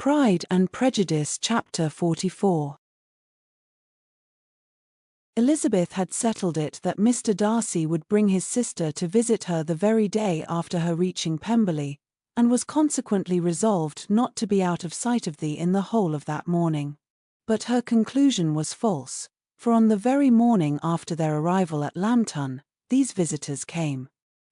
Pride and Prejudice Chapter 44. Elizabeth had settled it that Mr. Darcy would bring his sister to visit her the very day after her reaching Pemberley, and was consequently resolved not to be out of sight of thee in the whole of that morning. But her conclusion was false, for on the very morning after their arrival at Lambton, these visitors came.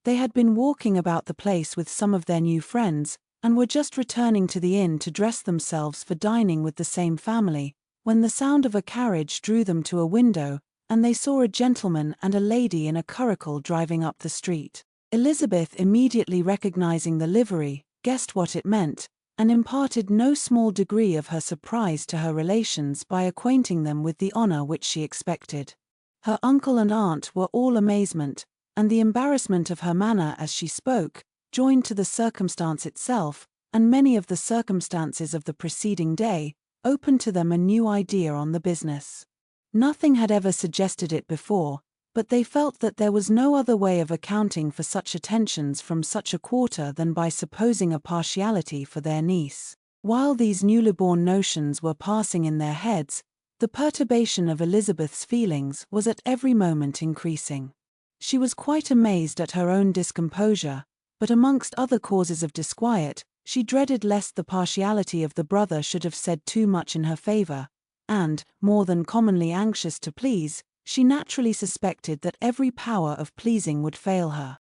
They had been walking about the place with some of their new friends, and were just returning to the inn to dress themselves for dining with the same family, when the sound of a carriage drew them to a window, and they saw a gentleman and a lady in a curricle driving up the street. Elizabeth, immediately recognizing the livery, guessed what it meant, and imparted no small degree of her surprise to her relations by acquainting them with the honor which she expected. Her uncle and aunt were all amazement, and the embarrassment of her manner as she spoke, joined to the circumstance itself, and many of the circumstances of the preceding day, opened to them a new idea on the business. Nothing had ever suggested it before, but they felt that there was no other way of accounting for such attentions from such a quarter than by supposing a partiality for their niece. While these newly born notions were passing in their heads, the perturbation of Elizabeth's feelings was at every moment increasing. She was quite amazed at her own discomposure, but amongst other causes of disquiet, she dreaded lest the partiality of the brother should have said too much in her favor, and, more than commonly anxious to please, she naturally suspected that every power of pleasing would fail her.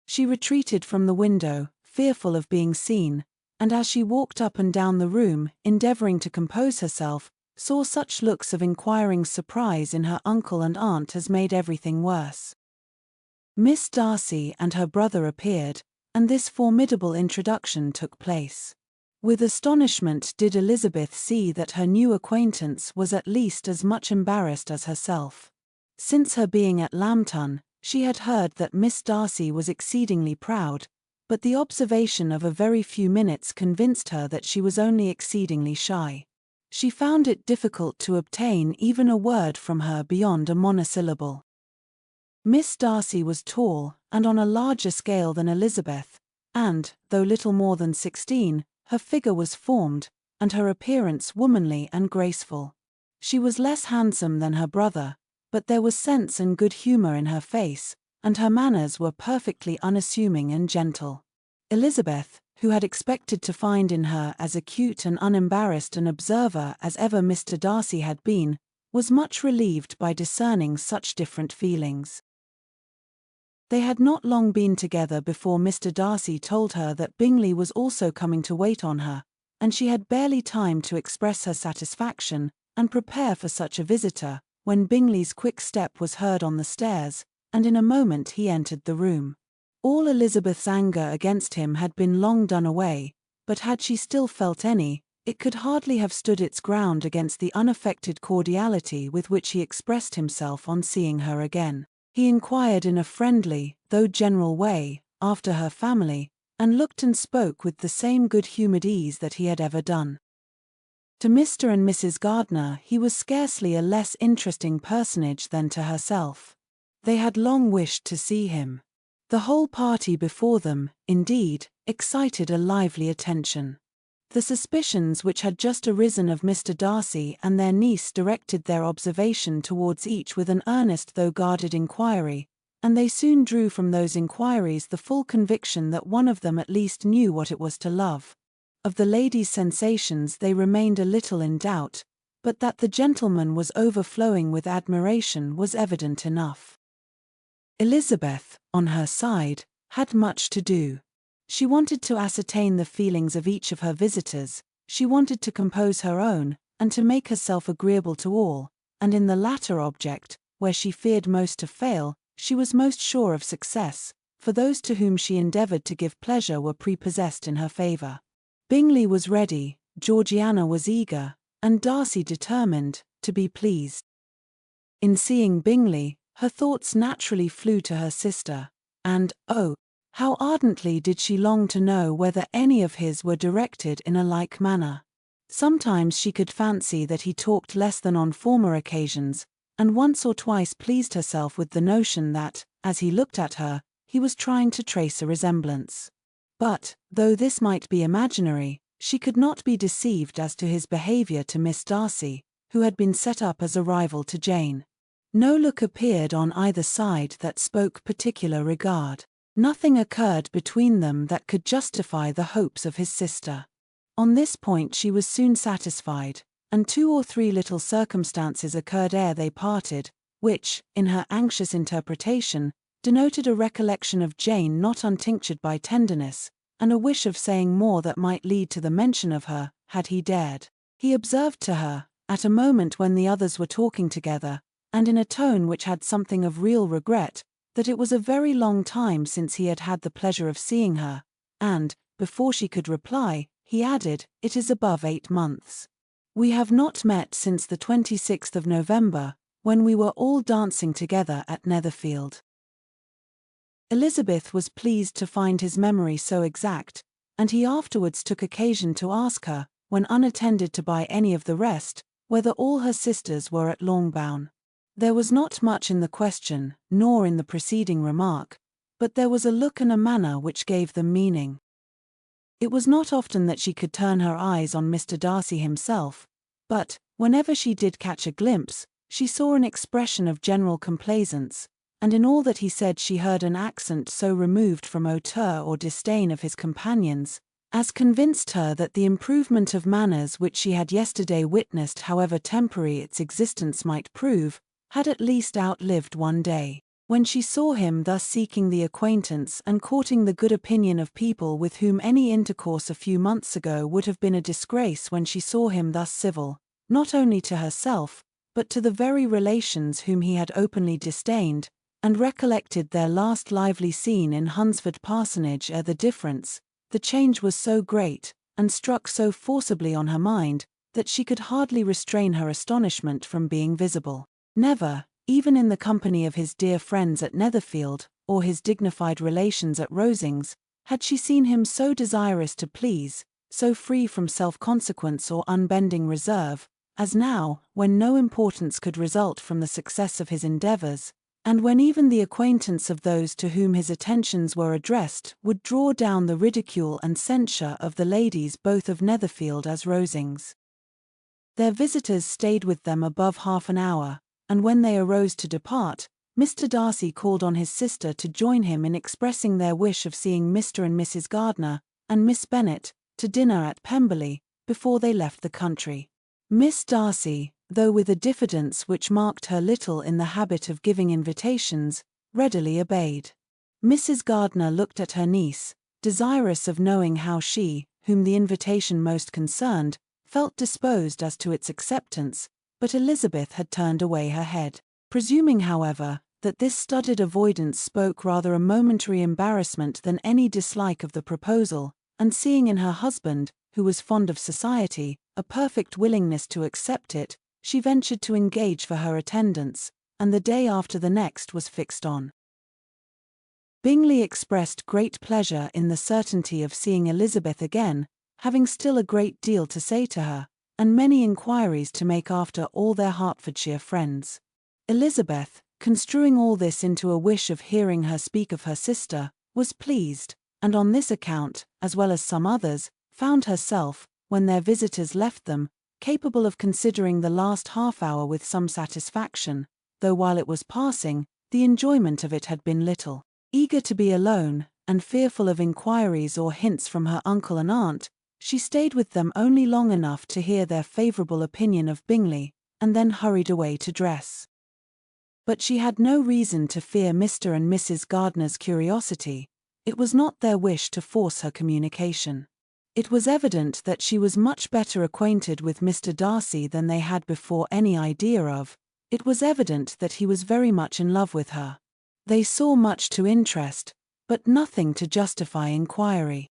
She retreated from the window, fearful of being seen, and as she walked up and down the room, endeavoring to compose herself, saw such looks of inquiring surprise in her uncle and aunt as made everything worse. Miss Darcy and her brother appeared, and this formidable introduction took place. With astonishment did Elizabeth see that her new acquaintance was at least as much embarrassed as herself. Since her being at Lambton, she had heard that Miss Darcy was exceedingly proud, but the observation of a very few minutes convinced her that she was only exceedingly shy. She found it difficult to obtain even a word from her beyond a monosyllable. Miss Darcy was tall, and on a larger scale than Elizabeth, and, though little more than 16, her figure was formed, and her appearance womanly and graceful. She was less handsome than her brother, but there was sense and good humor in her face, and her manners were perfectly unassuming and gentle. Elizabeth, who had expected to find in her as acute and unembarrassed an observer as ever Mr. Darcy had been, was much relieved by discerning such different feelings. They had not long been together before Mr. Darcy told her that Bingley was also coming to wait on her, and she had barely time to express her satisfaction and prepare for such a visitor, when Bingley's quick step was heard on the stairs, and in a moment he entered the room. All Elizabeth's anger against him had been long done away, but had she still felt any, it could hardly have stood its ground against the unaffected cordiality with which he expressed himself on seeing her again. He inquired in a friendly, though general way, after her family, and looked and spoke with the same good-humored ease that he had ever done. To Mr. and Mrs. Gardiner he was scarcely a less interesting personage than to herself. They had long wished to see him. The whole party before them, indeed, excited a lively attention. The suspicions which had just arisen of Mr. Darcy and their niece directed their observation towards each with an earnest though guarded inquiry, and they soon drew from those inquiries the full conviction that one of them at least knew what it was to love. Of the lady's sensations they remained a little in doubt, but that the gentleman was overflowing with admiration was evident enough. Elizabeth, on her side, had much to do. She wanted to ascertain the feelings of each of her visitors, she wanted to compose her own, and to make herself agreeable to all, and in the latter object, where she feared most to fail, she was most sure of success, for those to whom she endeavored to give pleasure were prepossessed in her favor. Bingley was ready, Georgiana was eager, and Darcy determined, to be pleased. In seeing Bingley, her thoughts naturally flew to her sister, and, oh, how ardently did she long to know whether any of his were directed in a like manner. Sometimes she could fancy that he talked less than on former occasions, and once or twice pleased herself with the notion that, as he looked at her, he was trying to trace a resemblance. But, though this might be imaginary, She could not be deceived as to his behavior to Miss Darcy, who had been set up as a rival to Jane. No look appeared on either side that spoke particular regard. Nothing occurred between them that could justify the hopes of his sister. On this point she was soon satisfied, and 2 or 3 little circumstances occurred ere they parted, which, in her anxious interpretation, denoted a recollection of Jane not untinctured by tenderness, and a wish of saying more that might lead to the mention of her, had he dared. He observed to her, at a moment when the others were talking together, and in a tone which had something of real regret, that it was a very long time since he had had the pleasure of seeing her, and, before she could reply, he added, "It is above 8 months. We have not met since the 26th of November, when we were all dancing together at Netherfield." Elizabeth was pleased to find his memory so exact, and he afterwards took occasion to ask her, when unattended to by any of the rest, whether all her sisters were at Longbourn. There was not much in the question, nor in the preceding remark, but there was a look and a manner which gave them meaning. It was not often that she could turn her eyes on Mr. Darcy himself, but, whenever she did catch a glimpse, she saw an expression of general complaisance, and in all that he said she heard an accent so removed from hauteur or disdain of his companions, as convinced her that the improvement of manners which she had yesterday witnessed, however temporary its existence might prove, had at least outlived one day. When she saw him thus seeking the acquaintance and courting the good opinion of people with whom any intercourse a few months ago would have been a disgrace, when she saw him thus civil, not only to herself, but to the very relations whom he had openly disdained, and recollected their last lively scene in Hunsford Parsonage ere the difference, the change was so great, and struck so forcibly on her mind, that she could hardly restrain her astonishment from being visible. Never, even in the company of his dear friends at Netherfield, or his dignified relations at Rosings, had she seen him so desirous to please, so free from self-consequence or unbending reserve, as now, when no importance could result from the success of his endeavours, and when even the acquaintance of those to whom his attentions were addressed would draw down the ridicule and censure of the ladies both of Netherfield as Rosings. Their visitors stayed with them above half an hour, and when they arose to depart, Mr. Darcy called on his sister to join him in expressing their wish of seeing Mr. and Mrs. Gardiner, and Miss Bennet, to dinner at Pemberley, before they left the country. Miss Darcy, though with a diffidence which marked her little in the habit of giving invitations, readily obeyed. Mrs. Gardiner looked at her niece, desirous of knowing how she, whom the invitation most concerned, felt disposed as to its acceptance, but Elizabeth had turned away her head. Presuming, however, that this studied avoidance spoke rather a momentary embarrassment than any dislike of the proposal, and seeing in her husband, who was fond of society, a perfect willingness to accept it, she ventured to engage for her attendance, and the day after the next was fixed on. Bingley expressed great pleasure in the certainty of seeing Elizabeth again, having still a great deal to say to her, and many inquiries to make after all their Hertfordshire friends. Elizabeth, construing all this into a wish of hearing her speak of her sister, was pleased, and on this account, as well as some others, found herself, when their visitors left them, capable of considering the last half-hour with some satisfaction, though while it was passing, the enjoyment of it had been little. Eager to be alone, and fearful of inquiries or hints from her uncle and aunt, she stayed with them only long enough to hear their favourable opinion of Bingley, and then hurried away to dress. But she had no reason to fear Mr. and Mrs. Gardiner's curiosity. It was not their wish to force her communication. It was evident that she was much better acquainted with Mr. Darcy than they had before any idea of. It was evident that he was very much in love with her. They saw much to interest, but nothing to justify inquiry.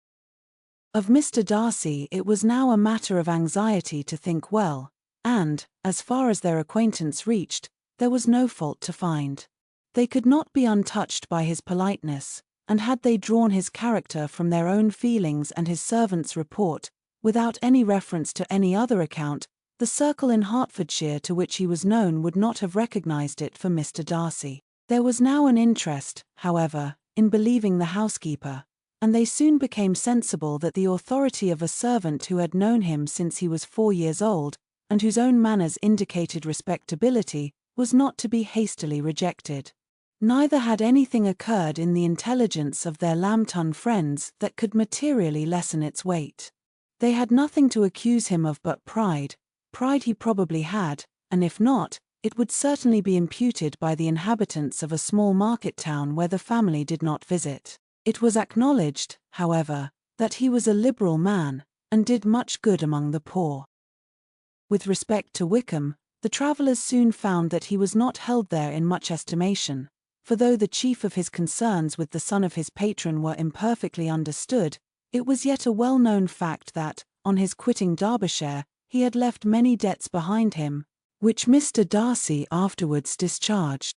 Of Mr. Darcy it was now a matter of anxiety to think well, and, as far as their acquaintance reached, there was no fault to find. They could not be untouched by his politeness, and had they drawn his character from their own feelings and his servant's report, without any reference to any other account, the circle in Hertfordshire to which he was known would not have recognized it for Mr. Darcy. There was now an interest, however, in believing the housekeeper, and they soon became sensible that the authority of a servant who had known him since he was 4 years old, and whose own manners indicated respectability, was not to be hastily rejected. Neither had anything occurred in the intelligence of their Lambton friends that could materially lessen its weight. They had nothing to accuse him of but pride. Pride he probably had, and if not, it would certainly be imputed by the inhabitants of a small market town where the family did not visit. It was acknowledged, however, that he was a liberal man, and did much good among the poor. With respect to Wickham, the travellers soon found that he was not held there in much estimation, for though the chief of his concerns with the son of his patron were imperfectly understood, it was yet a well-known fact that, on his quitting Derbyshire, he had left many debts behind him, which Mr. Darcy afterwards discharged.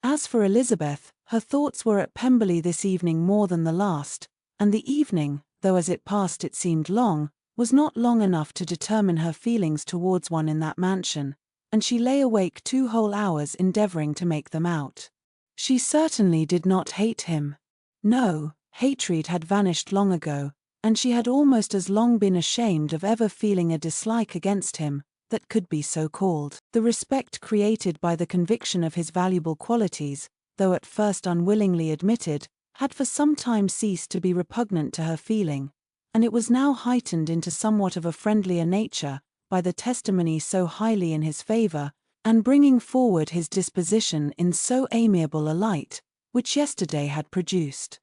As for Elizabeth, her thoughts were at Pemberley this evening more than the last, and the evening, though as it passed it seemed long, was not long enough to determine her feelings towards one in that mansion, and she lay awake 2 whole hours endeavouring to make them out. She certainly did not hate him. No, hatred had vanished long ago, and she had almost as long been ashamed of ever feeling a dislike against him that could be so called. The respect created by the conviction of his valuable qualities, though at first unwillingly admitted, had for some time ceased to be repugnant to her feeling, and it was now heightened into somewhat of a friendlier nature by the testimony so highly in his favour, and bringing forward his disposition in so amiable a light, which yesterday had produced.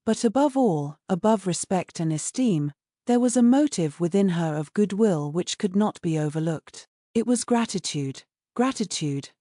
But above all, above respect and esteem, there was a motive within her of goodwill which could not be overlooked. It was gratitude,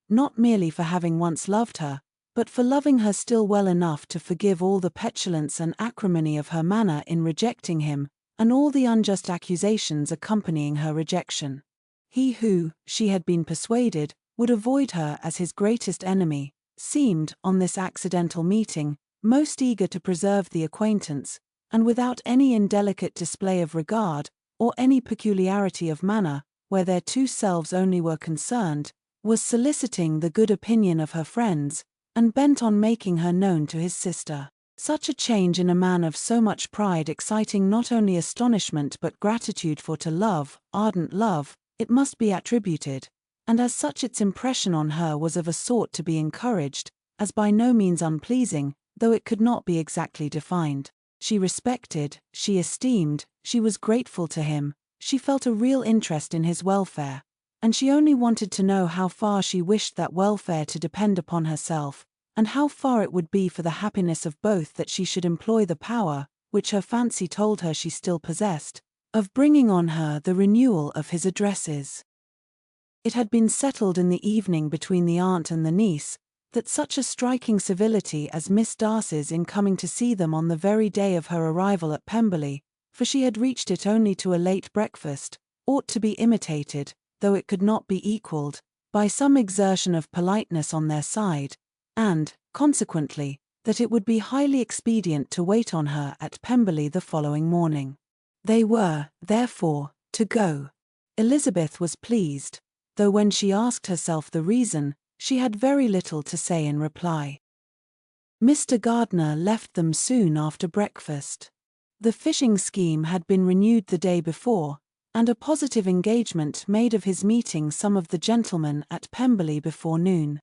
not merely for having once loved her, but for loving her still well enough to forgive all the petulance and acrimony of her manner in rejecting him, and all the unjust accusations accompanying her rejection. He who, she had been persuaded, would avoid her as his greatest enemy, seemed, on this accidental meeting, most eager to preserve the acquaintance, and without any indelicate display of regard, or any peculiarity of manner, where their 2 selves only were concerned, was soliciting the good opinion of her friends, and bent on making her known to his sister. Such a change in a man of so much pride exciting not only astonishment but gratitude, for to love, ardent love, it must be attributed, and as such its impression on her was of a sort to be encouraged, as by no means unpleasing, though it could not be exactly defined. She respected, she esteemed, she was grateful to him, she felt a real interest in his welfare, and she only wanted to know how far she wished that welfare to depend upon herself, and how far it would be for the happiness of both that she should employ the power, which her fancy told her she still possessed, of bringing on her the renewal of his addresses. It had been settled in the evening between the aunt and the niece, that such a striking civility as Miss Darcy's in coming to see them on the very day of her arrival at Pemberley, for she had reached it only to a late breakfast, ought to be imitated, though it could not be equalled, by some exertion of politeness on their side, and, consequently, that it would be highly expedient to wait on her at Pemberley the following morning. They were, therefore, to go. Elizabeth was pleased, though when she asked herself the reason, she had very little to say in reply. Mr. Gardiner left them soon after breakfast. The fishing scheme had been renewed the day before, and a positive engagement made of his meeting some of the gentlemen at Pemberley before noon.